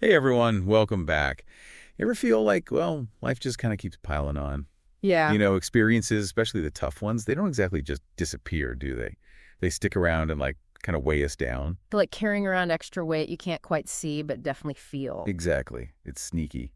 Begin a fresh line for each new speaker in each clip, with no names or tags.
Hey everyone, welcome back. You ever feel like, well, life just kind of keeps piling on?
Yeah.
Experiences, especially the tough ones, they don't exactly just disappear, do they? They stick around and kind of weigh us down.
Like carrying around extra weight you can't quite see but definitely feel.
Exactly. It's sneaky.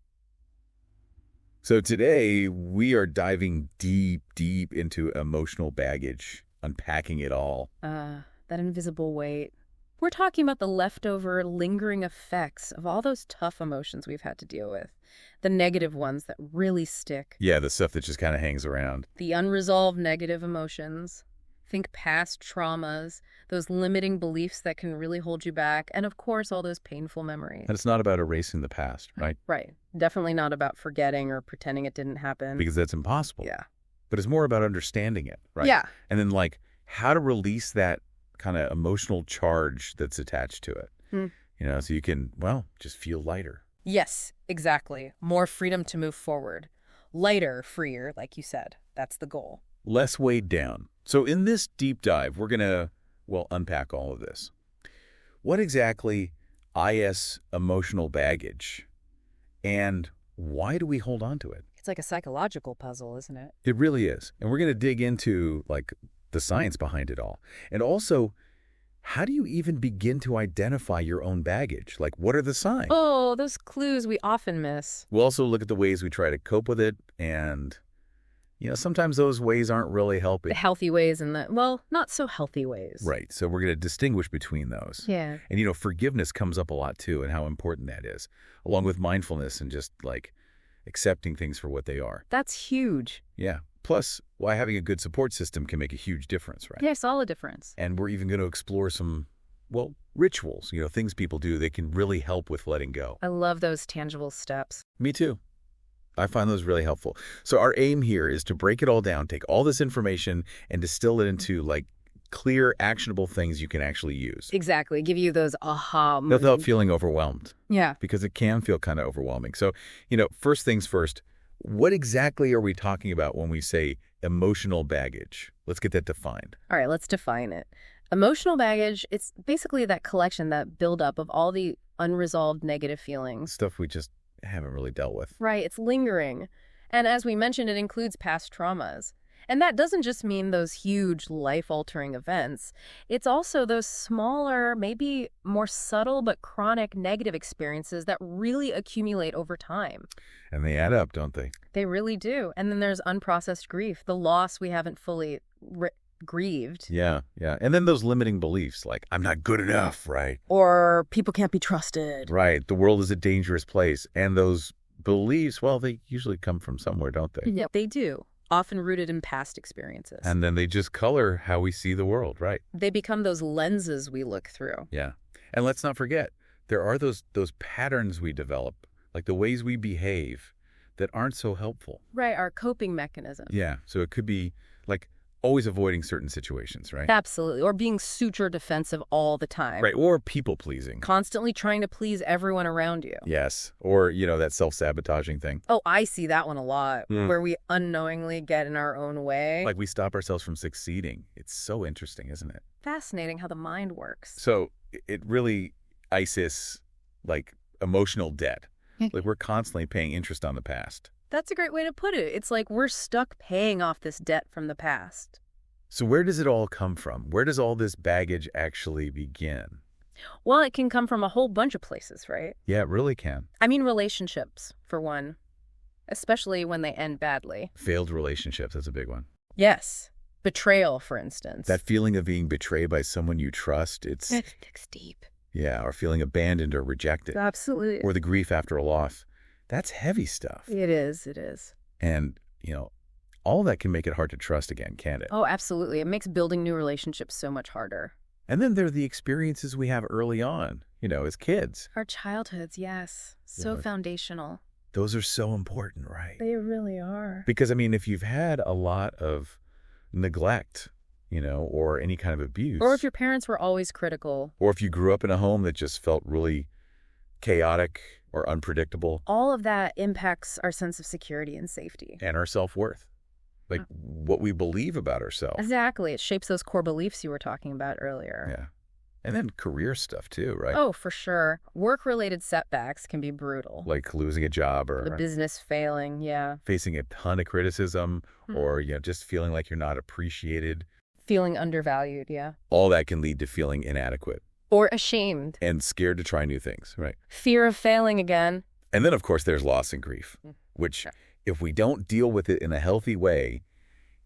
So today we are diving deep, deep into emotional baggage, unpacking it all.
That invisible weight. We're talking about the leftover, lingering effects of all those tough emotions we've had to deal with. The negative ones that really stick.
Yeah, the stuff that just kind of hangs around.
The unresolved negative emotions. Think past traumas, those limiting beliefs that can really hold you back, and of course all those painful memories.
And it's not about erasing the past, right?
Right. Definitely not about forgetting or pretending it didn't happen.
Because that's impossible.
Yeah.
But it's more about understanding it, right?
Yeah.
And then how to release that kind of emotional charge that's attached to it. So you can, just feel lighter.
Yes, exactly. More freedom to move forward. Lighter, freer, like you said. That's the goal.
Less weighed down. So in this deep dive, we're going to, unpack all of this. What exactly is emotional baggage? And why do we hold on to it?
It's like a psychological puzzle, isn't it?
It really is. And we're going to dig into, the science behind it all. And also, how do you even begin to identify your own baggage? What are the signs?
Oh, those clues we often miss.
We'll also look at the ways we try to cope with it, and, sometimes those ways aren't really helping.
The healthy ways and the, not so healthy ways.
Right, so we're going to distinguish between those.
Yeah.
And, forgiveness comes up a lot, too, and how important that is, along with mindfulness and just, accepting things for what they are.
That's huge.
Yeah. Plus, why having a good support system can make a huge difference, right?
Yes, all a difference.
And we're even going to explore some, rituals, things people do that can really help with letting go.
I love those tangible steps.
Me too. I find those really helpful. So our aim here is to break it all down, take all this information and distill it into clear, actionable things you can actually use.
Exactly. Give you those aha moments.
Without feeling overwhelmed.
Yeah.
Because it can feel kind of overwhelming. So, first things first, what exactly are we talking about when we say emotional baggage? Let's get that defined.
All right, let's define it. Emotional baggage, it's basically that collection, that buildup of all the unresolved negative feelings.
Stuff we just haven't really dealt with.
Right, it's lingering. And as we mentioned, it includes past traumas. And that doesn't just mean those huge life-altering events. It's also those smaller, maybe more subtle but chronic negative experiences that really accumulate over time.
And they add up, don't they?
They really do. And then there's unprocessed grief, the loss we haven't fully grieved.
Yeah. And then those limiting beliefs I'm not good enough, right?
Or people can't be trusted.
Right. The world is a dangerous place. And those beliefs, they usually come from somewhere, don't they?
Yep, they do. Often rooted in past experiences.
And then they just color how we see the world, right?
They become those lenses we look through.
Yeah. And let's not forget, there are those patterns we develop, the ways we behave that aren't so helpful.
Right, our coping mechanism.
Yeah. So it could be always avoiding certain situations, right?
Absolutely. Or being suture defensive all the time.
Right. Or people pleasing.
Constantly trying to please everyone around you.
Yes. Or, that self-sabotaging thing.
Oh, I see that one a lot, where we unknowingly get in our own way.
We stop ourselves from succeeding. It's so interesting, isn't it?
Fascinating how the mind works.
So it really ISIS, emotional debt. We're constantly paying interest on the past.
That's a great way to put it. It's like we're stuck paying off this debt from the past.
So where does it all come from? Where does all this baggage actually begin?
Well, it can come from a whole bunch of places, right?
Yeah, it really can.
I mean, relationships, for one. Especially when they end badly.
Failed relationships, that's a big one.
Yes. Betrayal, for instance.
That feeling of being betrayed by someone you trust, it's...
That sticks deep.
Yeah, or feeling abandoned or rejected.
Absolutely.
Or the grief after a loss. That's heavy stuff.
It is.
And, all that can make it hard to trust again, can't it?
Oh, absolutely. It makes building new relationships so much harder.
And then there are the experiences we have early on, as kids.
Our childhoods, yes. So foundational.
Those are so important, right?
They really are.
Because, if you've had a lot of neglect, or any kind of abuse.
Or if your parents were always critical.
Or if you grew up in a home that just felt really chaotic or unpredictable.
All of that impacts our sense of security and safety.
And our self-worth. What we believe about ourselves.
Exactly. It shapes those core beliefs you were talking about earlier.
Yeah. And then career stuff too, right?
Oh, for sure. Work-related setbacks can be brutal.
Like losing a job
The
or
business failing, yeah.
facing a ton of criticism
Hmm.
or, just feeling like you're not appreciated.
Feeling undervalued, yeah.
All that can lead to feeling inadequate
Or ashamed.
and scared to try new things, right?
Fear of failing again.
And then, of course, there's loss and grief, which,
Sure.
if we don't deal with it in a healthy way,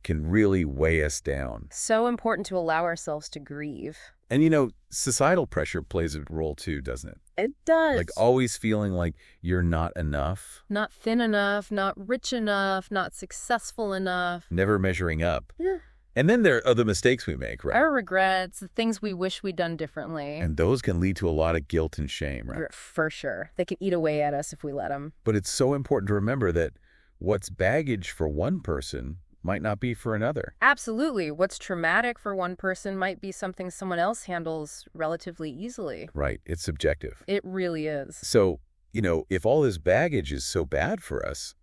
can really weigh us down.
So important to allow ourselves to grieve.
And, societal pressure plays a role too, doesn't it?
It does.
Like always feeling like you're not enough,
Not thin enough, not rich enough, not successful enough.
never measuring up.
Yeah.
And then there are the mistakes we make, right?
Our regrets, the things we wish we'd done differently.
And those can lead to a lot of guilt and shame, right?
For sure. They can eat away at us if we let them.
But it's so important to remember that what's baggage for one person might not be for another.
Absolutely. What's traumatic for one person might be something someone else handles relatively easily.
Right. It's subjective.
It really is.
So, if all this baggage is so bad for us,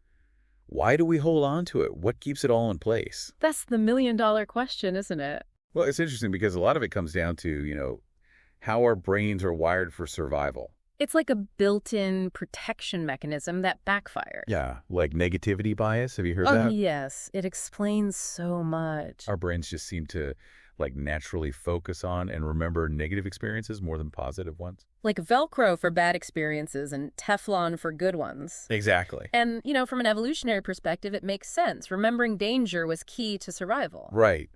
why do we hold on to it? What keeps it all in place?
That's the million-dollar question, isn't it?
Well, it's interesting because a lot of it comes down to, how our brains are wired for survival.
It's like a built-in protection mechanism that backfires.
Yeah, like negativity bias. Have you heard
Oh,
that?
yes. It explains so much.
Our brains just seem to naturally focus on and remember negative experiences more than positive ones.
Like Velcro for bad experiences and Teflon for good ones.
Exactly.
And, from an evolutionary perspective, it makes sense. Remembering danger was key to survival.
Right.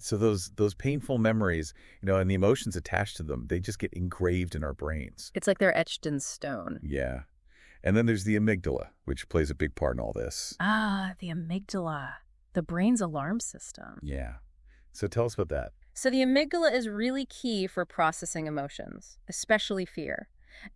So those painful memories, and the emotions attached to them, they just get engraved in our brains.
It's like they're etched in stone.
Yeah. And then there's the amygdala, which plays a big part in all this.
Ah, the amygdala, the brain's alarm system.
Yeah. So tell us about that.
So the amygdala is really key for processing emotions, especially fear.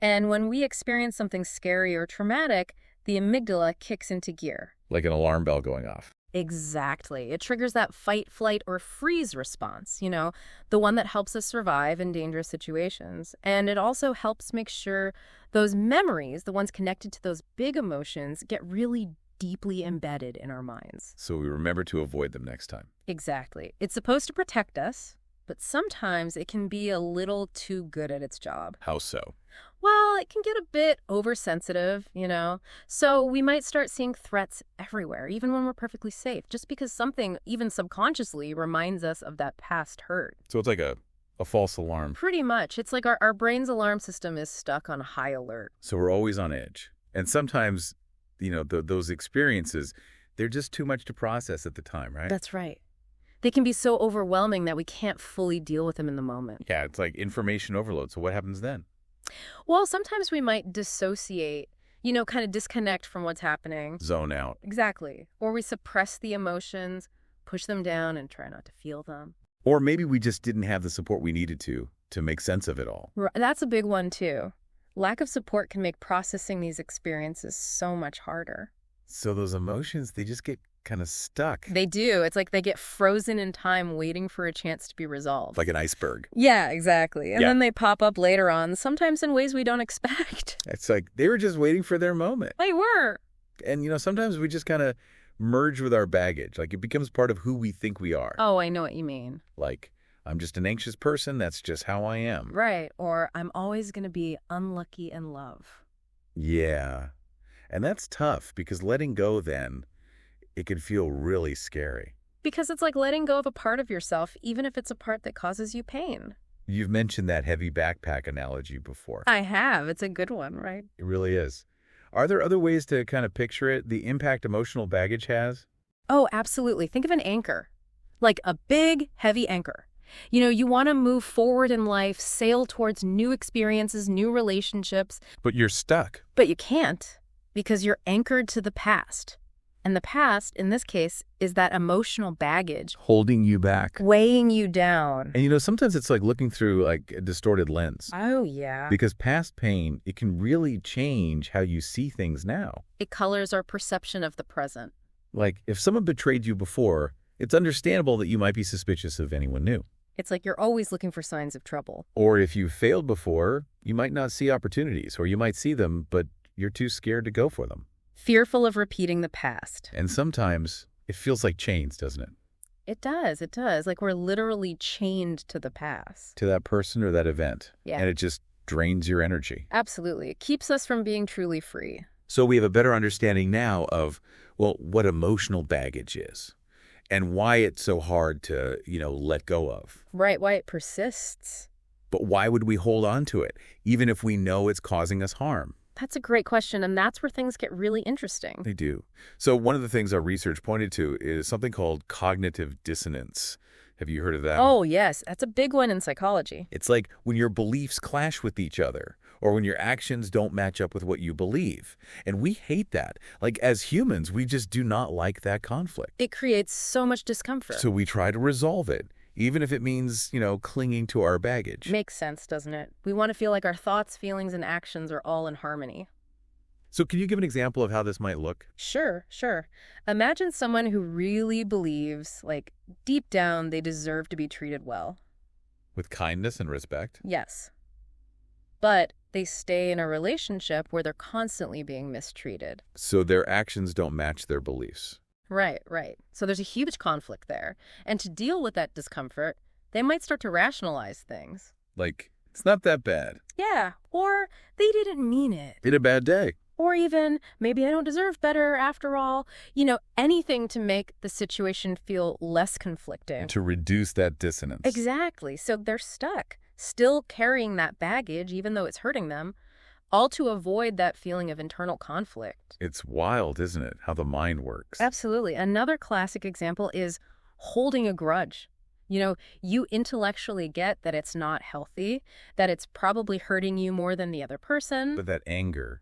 And when we experience something scary or traumatic, the amygdala kicks into gear.
Like an alarm bell going off.
Exactly. It triggers that fight, flight, or freeze response, the one that helps us survive in dangerous situations. And it also helps make sure those memories, the ones connected to those big emotions, get really deeply embedded in our minds.
So we remember to avoid them next time.
Exactly. It's supposed to protect us, but sometimes it can be a little too good at its job.
How so?
Well, it can get a bit oversensitive, So we might start seeing threats everywhere, even when we're perfectly safe, just because something, even subconsciously, reminds us of that past hurt.
So it's like a false alarm.
Pretty much. It's like our brain's alarm system is stuck on high alert.
So we're always on edge. And sometimes, those experiences, they're just too much to process at the time, right?
That's right. They can be so overwhelming that we can't fully deal with them in the moment.
Yeah, it's like information overload. So what happens then?
Well, sometimes we might dissociate, kind of disconnect from what's happening.
Zone out.
Exactly. Or we suppress the emotions, push them down, and try not to feel them.
Or maybe we just didn't have the support we needed to make sense of it all.
That's a big one, too. Lack of support can make processing these experiences so much harder.
So those emotions, they just get kind of stuck.
They do. It's like they get frozen in time waiting for a chance to be resolved.
Like an iceberg.
Yeah, exactly. And
Yeah.
then they pop up later on, sometimes in ways we don't expect.
It's like they were just waiting for their moment.
They were.
And, sometimes we just kind of merge with our baggage. Like it becomes part of who we think we are.
Oh, I know what you mean.
Like, I'm just an anxious person. That's just how I am.
Right. Or I'm always going to be unlucky in love.
Yeah. And that's tough because letting go then, it can feel really scary.
Because it's like letting go of a part of yourself, even if it's a part that causes you pain.
You've mentioned that heavy backpack analogy before.
I have. It's a good one, right?
It really is. Are there other ways to kind of picture it, the impact emotional baggage has?
Oh, absolutely. Think of an anchor. Like a big, heavy anchor. You want to move forward in life, sail towards new experiences, new relationships.
But you're stuck.
But you can't because you're anchored to the past. And the past, in this case, is that emotional baggage
Holding you back.
weighing you down.
And sometimes it's like looking through like a distorted lens.
Oh, yeah.
Because past pain, it can really change how you see things now.
It colors our perception of the present.
Like if someone betrayed you before, it's understandable that you might be suspicious of anyone new.
It's like you're always looking for signs of trouble.
Or if you failed before, you might not see opportunities, or you might see them, but you're too scared to go for them.
Fearful of repeating the past.
And sometimes it feels like chains, doesn't it?
It does. It does. Like we're literally chained to the past.
to that person or that event.
Yeah.
And it just drains your energy.
Absolutely. It keeps us from being truly free.
So we have a better understanding now of, well, what emotional baggage is and why it's so hard to, let go of.
Right. Why it persists.
But why would we hold on to it, even if we know it's causing us harm?
That's a great question, and that's where things get really interesting.
They do. So one of the things our research pointed to is something called cognitive dissonance. Have you heard of that?
Oh, yes. That's a big one in psychology.
It's like when your beliefs clash with each other or when your actions don't match up with what you believe. And we hate that. Like as humans, we just do not like that conflict.
It creates so much discomfort.
So we try to resolve it, even if it means, clinging to our baggage.
Makes sense, doesn't it? We want to feel like our thoughts, feelings, and actions are all in harmony.
So can you give an example of how this might look?
Sure. Imagine someone who really believes, like, deep down, they deserve to be treated well.
With kindness and respect?
Yes. But they stay in a relationship where they're constantly being mistreated.
So their actions don't match their beliefs.
Right. So there's a huge conflict there. And to deal with that discomfort, they might start to rationalize things.
Like, it's not that bad.
Yeah, or they didn't mean it.
It's a bad day.
Or even, maybe I don't deserve better after all. Anything to make the situation feel less conflicting.
To reduce that dissonance.
Exactly. So they're stuck, still carrying that baggage, even though it's hurting them, all to avoid that feeling of internal conflict.
It's wild, isn't it, how the mind works?
Absolutely. Another classic example is holding a grudge. You intellectually get that it's not healthy, that it's probably hurting you more than the other person.
But that anger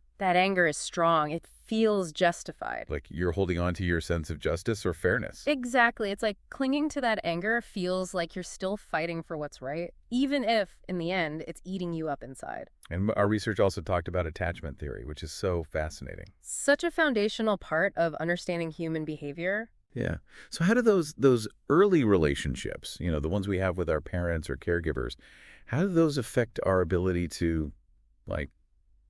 is strong. It feels justified.
like you're holding on to your sense of justice or fairness.
Exactly. It's like clinging to that anger feels like you're still fighting for what's right, even if, in the end, it's eating you up inside.
And our research also talked about attachment theory, which is so fascinating.
Such a foundational part of understanding human behavior.
Yeah. So how do those early relationships, the ones we have with our parents or caregivers, how do those affect our ability to,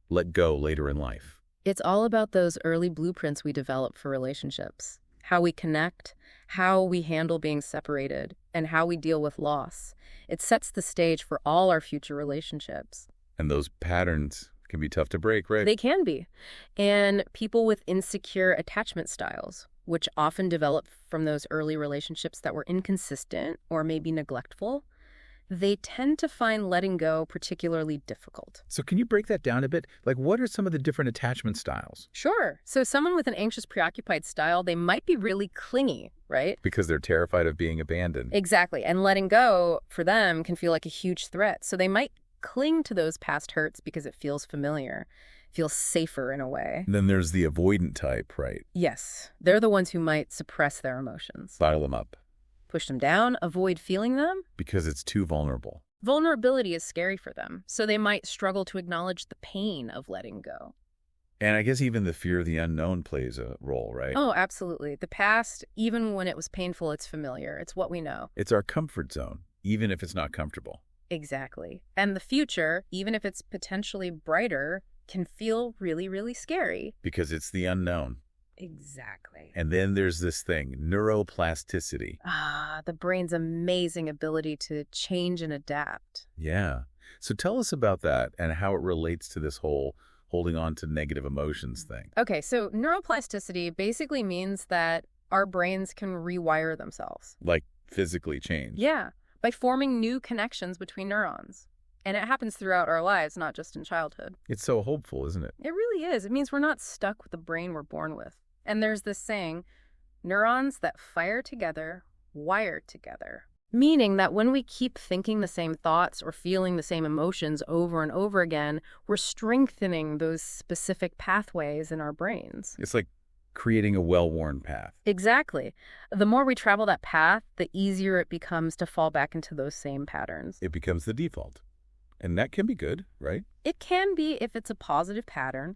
let go later in life?
It's all about those early blueprints we develop for relationships. How we connect, how we handle being separated, and how we deal with loss. It sets the stage for all our future relationships.
And those patterns can be tough to break, right?
They can be. And people with insecure attachment styles, which often develop from those early relationships that were inconsistent or maybe neglectful, they tend to find letting go particularly difficult.
So can you break that down a bit? Like, what are some of the different attachment styles?
Sure. So someone with an anxious, preoccupied style, they might be really clingy, right?
Because they're terrified of being abandoned.
Exactly. And letting go for them can feel like a huge threat. So they might cling to those past hurts because it feels familiar, feels safer in a way.
And then there's the avoidant type, right?
Yes. They're the ones who might suppress their emotions.
Bottle them up.
Push them down, avoid feeling them.
Because it's too vulnerable.
Vulnerability is scary for them, so they might struggle to acknowledge the pain of letting go.
And I guess even the fear of the unknown plays a role, right?
Oh, absolutely. The past, even when it was painful, it's familiar. It's what we know.
It's our comfort zone, even if it's not comfortable.
Exactly. And the future, even if it's potentially brighter, can feel really, really scary.
Because it's the unknown.
Exactly.
And then there's this thing, neuroplasticity.
The brain's amazing ability to change and adapt.
Yeah. So tell us about that and how it relates to this whole holding on to negative emotions thing.
Okay, so neuroplasticity basically means that our brains can rewire themselves.
Like physically change.
Yeah, by forming new connections between neurons. And it happens throughout our lives, not just in childhood.
It's so hopeful, isn't it?
It really is. It means we're not stuck with the brain we're born with. And there's this saying, neurons that fire together, wire together. Meaning that when we keep thinking the same thoughts or feeling the same emotions over and over again, we're strengthening those specific pathways in our brains.
It's like creating a well-worn path.
Exactly. The more we travel that path, the easier it becomes to fall back into those same patterns.
It becomes the default. And that can be good, right?
It can be if it's a positive pattern.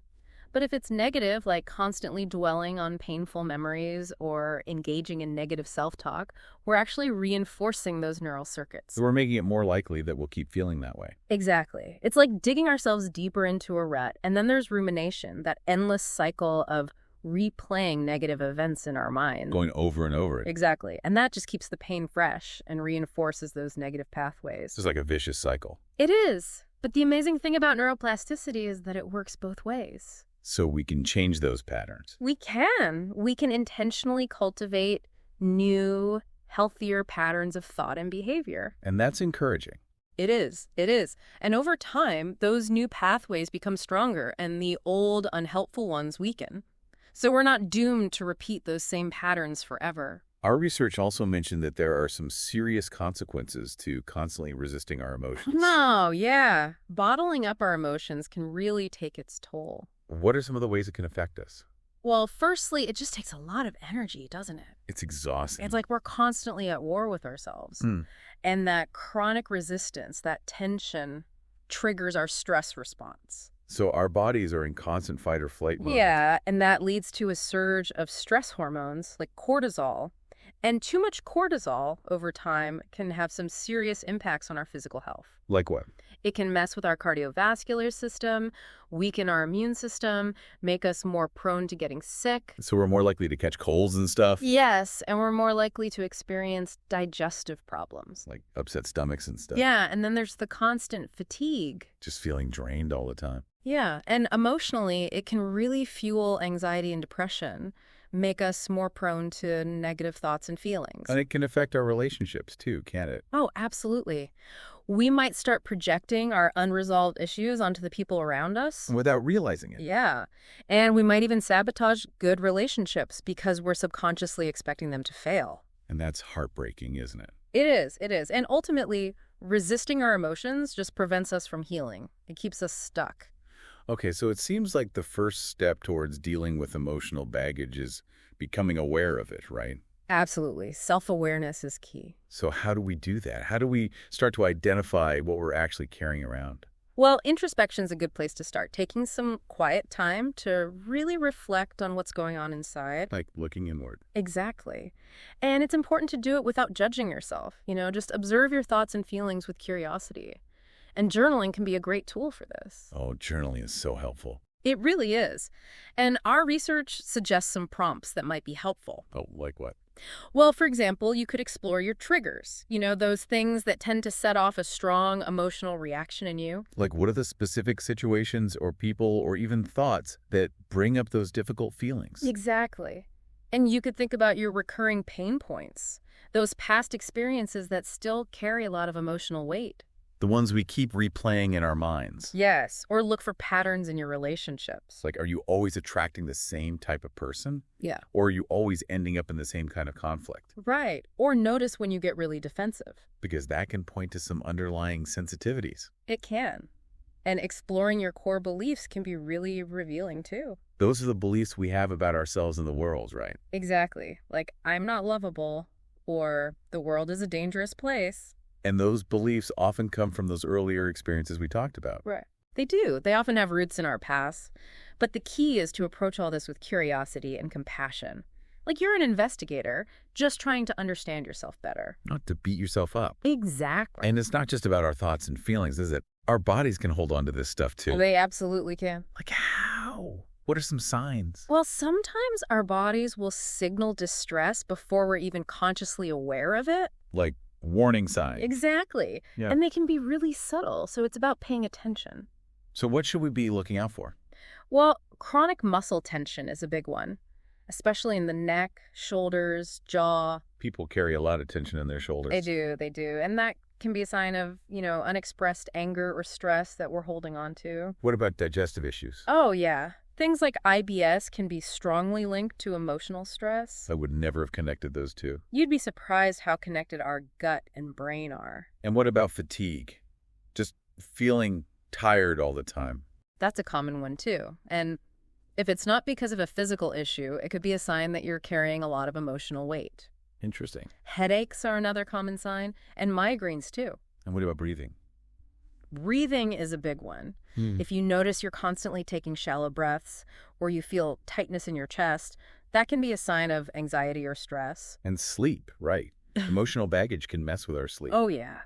But if it's negative, like constantly dwelling on painful memories or engaging in negative self-talk, we're actually reinforcing those neural circuits.
So we're making it more likely that we'll keep feeling that way.
Exactly. It's like digging ourselves deeper into a rut, and then there's rumination, that endless cycle of replaying negative events in our mind.
Going over and over it.
Exactly. And that just keeps the pain fresh and reinforces those negative pathways.
It's like a vicious cycle.
It is. But the amazing thing about neuroplasticity is that it works both ways.
So we can change those patterns.
We can. We can intentionally cultivate new, healthier patterns of thought and behavior.
And that's encouraging.
It is. It is. And over time, those new pathways become stronger and the old, unhelpful ones weaken. So we're not doomed to repeat those same patterns forever.
Our research also mentioned that there are some serious consequences to constantly resisting our emotions.
No, yeah. Bottling up our emotions can really take its toll.
What are some of the ways it can affect us?
Well, firstly, it just takes a lot of energy, doesn't it?
It's exhausting.
It's like we're constantly at war with ourselves. And that chronic resistance, that tension, triggers our stress response.
So our bodies are in constant fight or flight mode.
Yeah, and that leads to a surge of stress hormones like cortisol. And too much cortisol over time can have some serious impacts on our physical health.
Like what?
It can mess with our cardiovascular system, weaken our immune system, make us more prone to getting sick.
So we're more likely to catch colds and stuff?
Yes, and we're more likely to experience digestive problems.
Like upset stomachs and stuff?
Yeah, and then there's the constant fatigue.
Just feeling drained all the time?
Yeah, and emotionally, it can really fuel anxiety and depression, make us more prone to negative thoughts and feelings.
And it can affect our relationships too, can't it?
Oh, absolutely. We might start projecting our unresolved issues onto the people around us.
Without realizing it.
Yeah. And we might even sabotage good relationships because we're subconsciously expecting them to fail.
And that's heartbreaking, isn't it?
It is. It is. And ultimately, resisting our emotions just prevents us from healing. It keeps us stuck.
Okay, so it seems like the first step towards dealing with emotional baggage is becoming aware of it, right?
Absolutely. Self-awareness is key.
So how do we do that? How do we start to identify what we're actually carrying around?
Well, introspection's a good place to start. Taking some quiet time to really reflect on what's going on inside.
Like looking inward.
Exactly. And it's important to do it without judging yourself. Just observe your thoughts and feelings with curiosity. And journaling can be a great tool for this.
Oh, journaling is so helpful.
It really is. And our research suggests some prompts that might be helpful.
Oh, like what?
Well, for example, you could explore your triggers. Those things that tend to set off a strong emotional reaction in you.
Like what are the specific situations or people or even thoughts that bring up those difficult feelings?
Exactly. And you could think about your recurring pain points, those past experiences that still carry a lot of emotional weight.
The ones we keep replaying in our minds.
Yes, or look for patterns in your relationships.
Like, are you always attracting the same type of person?
Yeah.
Or are you always ending up in the same kind of conflict?
Right. Or notice when you get really defensive.
Because that can point to some underlying sensitivities.
It can. And exploring your core beliefs can be really revealing, too.
Those are the beliefs we have about ourselves and the world, right?
Exactly. Like, I'm not lovable, or the world is a dangerous place.
And those beliefs often come from those earlier experiences we talked about.
Right. They do. They often have roots in our past. But the key is to approach all this with curiosity and compassion. Like you're an investigator, just trying to understand yourself better.
Not to beat yourself up.
Exactly.
And it's not just about our thoughts and feelings, is it? Our bodies can hold on to this stuff too.
They absolutely can.
Like how? What are some signs?
Well, sometimes our bodies will signal distress before we're even consciously aware of it.
Like warning signs.
Exactly.
Yeah.
And they can be really subtle, so it's about paying attention.
So what should we be looking out for?
Well, chronic muscle tension is a big one, especially in the neck, shoulders, jaw.
People carry a lot of tension in their shoulders.
They do. And that can be a sign of, unexpressed anger or stress that we're holding on to.
What about digestive issues?
Oh, yeah. Things like IBS can be strongly linked to emotional stress.
I would never have connected those two.
You'd be surprised how connected our gut and brain are.
And what about fatigue? Just feeling tired all the time.
That's a common one, too. And if it's not because of a physical issue, it could be a sign that you're carrying a lot of emotional weight.
Interesting.
Headaches are another common sign, and migraines, too.
And what about breathing?
Breathing is a big one. If you notice you're constantly taking shallow breaths or you feel tightness in your chest, that can be a sign of anxiety or stress.
And sleep, right. Emotional baggage can mess with our sleep.
Oh, yeah.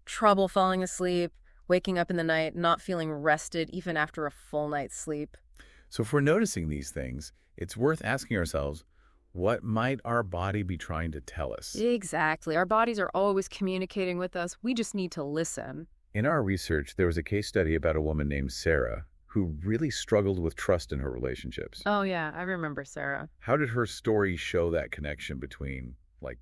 Trouble falling asleep, waking up in the night, not feeling rested even after a full night's sleep.
So if we're noticing these things, it's worth asking ourselves, what might our body be trying to tell us?
Exactly. Our bodies are always communicating with us. We just need to listen.
In our research, there was a case study about a woman named Sarah who really struggled with trust in her relationships.
Oh, yeah, I remember Sarah.
How did her story show that connection between, like,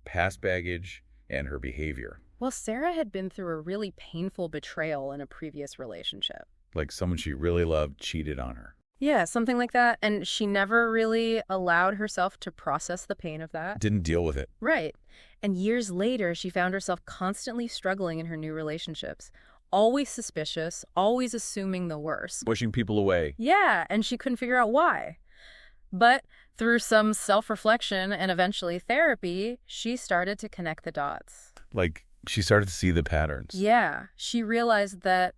past baggage and her behavior?
Well, Sarah had been through a really painful betrayal in a previous relationship.
Like someone she really loved cheated on her.
Yeah, something like that. And she never really allowed herself to process the pain of that.
Didn't deal with it.
Right. And years later, she found herself constantly struggling in her new relationships. Always suspicious, always assuming the worst.
Pushing people away.
Yeah, and she couldn't figure out why. But through some self-reflection and eventually therapy, she started to connect the dots.
Like, she started to see the patterns.
Yeah, she realized that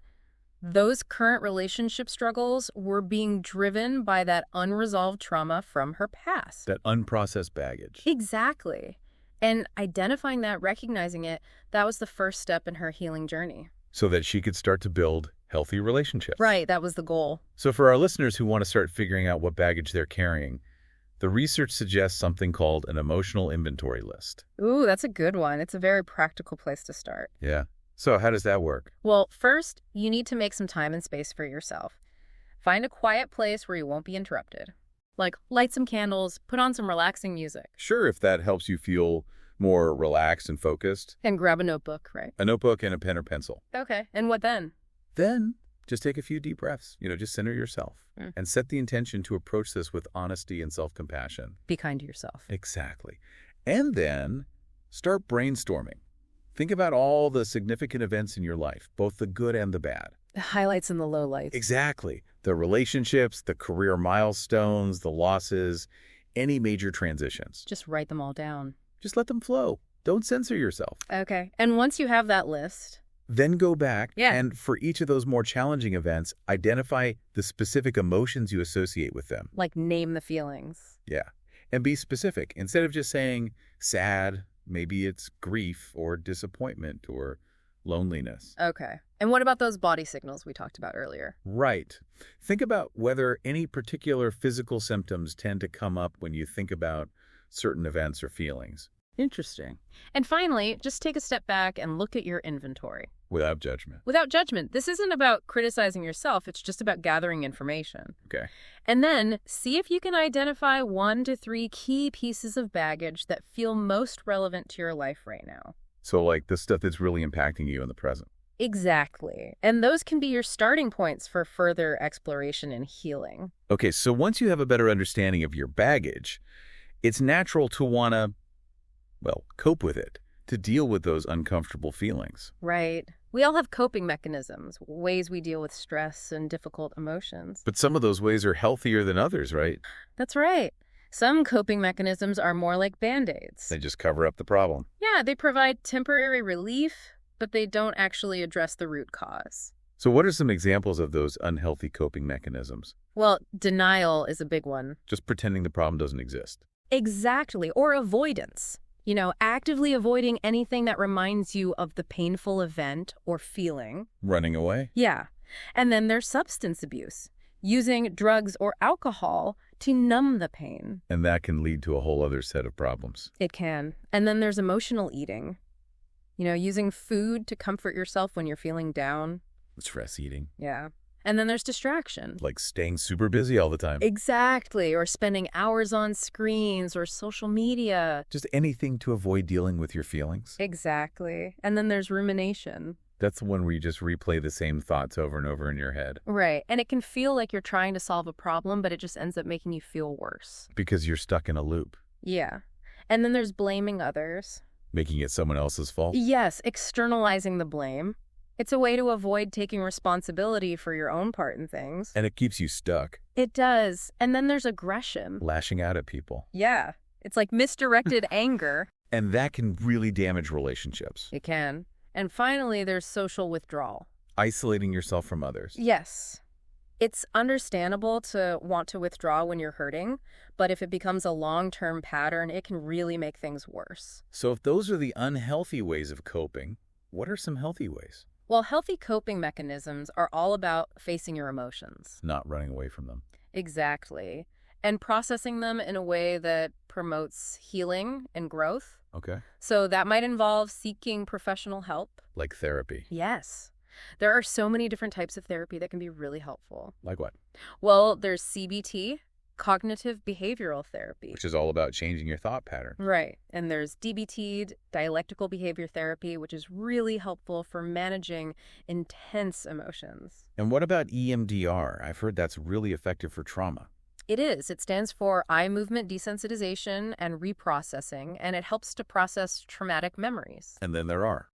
those current relationship struggles were being driven by that unresolved trauma from her past.
That unprocessed baggage.
Exactly. And identifying that, recognizing it, that was the first step in her healing journey.
So that she could start to build healthy relationships.
Right, that was the goal.
So for our listeners who want to start figuring out what baggage they're carrying, the research suggests something called an emotional inventory list.
Ooh, that's a good one. It's a very practical place to start.
Yeah. So how does that work?
Well, first, you need to make some time and space for yourself. Find a quiet place where you won't be interrupted. Like, light some candles, put on some relaxing music.
Sure, if that helps you feel more relaxed and focused.
And grab a notebook, right?
A notebook and a pen or pencil.
Okay, and what then?
Then just take a few deep breaths. Just center yourself and set the intention to approach this with honesty and self-compassion.
Be kind to yourself.
Exactly. And then start brainstorming. Think about all the significant events in your life, both the good and the bad.
The highlights and the lowlights.
Exactly. The relationships, the career milestones, the losses, any major transitions.
Just write them all down.
Just let them flow. Don't censor yourself.
Okay. And once you have that list,
then go back
Yeah.
and for each of those more challenging events, identify the specific emotions you associate with them.
like, name the feelings.
Yeah. And be specific. Instead of just saying sad, maybe it's grief or disappointment or loneliness.
Okay. And what about those body signals we talked about earlier?
Right. Think about whether any particular physical symptoms tend to come up when you think about certain events or feelings.
Interesting. And finally, just take a step back and look at your inventory.
Without judgment.
Without judgment. This isn't about criticizing yourself. It's just about gathering information.
Okay.
And then see if you can identify 1 to 3 key pieces of baggage that feel most relevant to your life right now.
So like the stuff that's really impacting you in the present.
Exactly. And those can be your starting points for further exploration and healing.
Okay, so once you have a better understanding of your baggage, it's natural to want to, cope with it, to deal with those uncomfortable feelings.
Right. We all have coping mechanisms, ways we deal with stress and difficult emotions.
But some of those ways are healthier than others, right?
That's right. Some coping mechanisms are more like Band-Aids.
They just cover up the problem.
Yeah, they provide temporary relief, but they don't actually address the root cause.
So what are some examples of those unhealthy coping mechanisms?
Well, denial is a big one.
Just pretending the problem doesn't exist.
Exactly. Or avoidance. Actively avoiding anything that reminds you of the painful event or feeling.
Running away?
Yeah. And then there's substance abuse. Using drugs or alcohol to numb the pain.
And that can lead to a whole other set of problems.
It can. And then there's emotional eating. Using food to comfort yourself when you're feeling down.
Stress eating.
Yeah. And then there's distraction.
Like staying super busy all the time.
Exactly. Or spending hours on screens or social media.
Just anything to avoid dealing with your feelings.
Exactly. And then there's rumination.
That's the one where you just replay the same thoughts over and over in your head.
Right. And it can feel like you're trying to solve a problem, but it just ends up making you feel worse.
Because you're stuck in a loop.
Yeah. And then there's blaming others.
Making it someone else's fault.
Yes, externalizing the blame. It's a way to avoid taking responsibility for your own part in things.
And it keeps you stuck.
It does. And then there's aggression.
Lashing out at people.
Yeah. It's like misdirected anger.
And that can really damage relationships.
It can. And finally, there's social withdrawal.
Isolating yourself from others.
Yes. It's understandable to want to withdraw when you're hurting, but if it becomes a long-term pattern, it can really make things worse.
So if those are the unhealthy ways of coping, what are some healthy ways?
Well, healthy coping mechanisms are all about facing your emotions.
Not running away from them.
Exactly. And processing them in a way that promotes healing and growth.
Okay.
So that might involve seeking professional help.
Like therapy.
Yes. There are so many different types of therapy that can be really helpful.
Like what?
Well, there's CBT, cognitive behavioral therapy.
Which is all about changing your thought pattern.
Right. And there's DBT, dialectical behavior therapy, which is really helpful for managing intense emotions.
And what about EMDR? I've heard that's really effective for trauma.
It is. It stands for eye movement desensitization and reprocessing, and it helps to process traumatic memories.
And then there are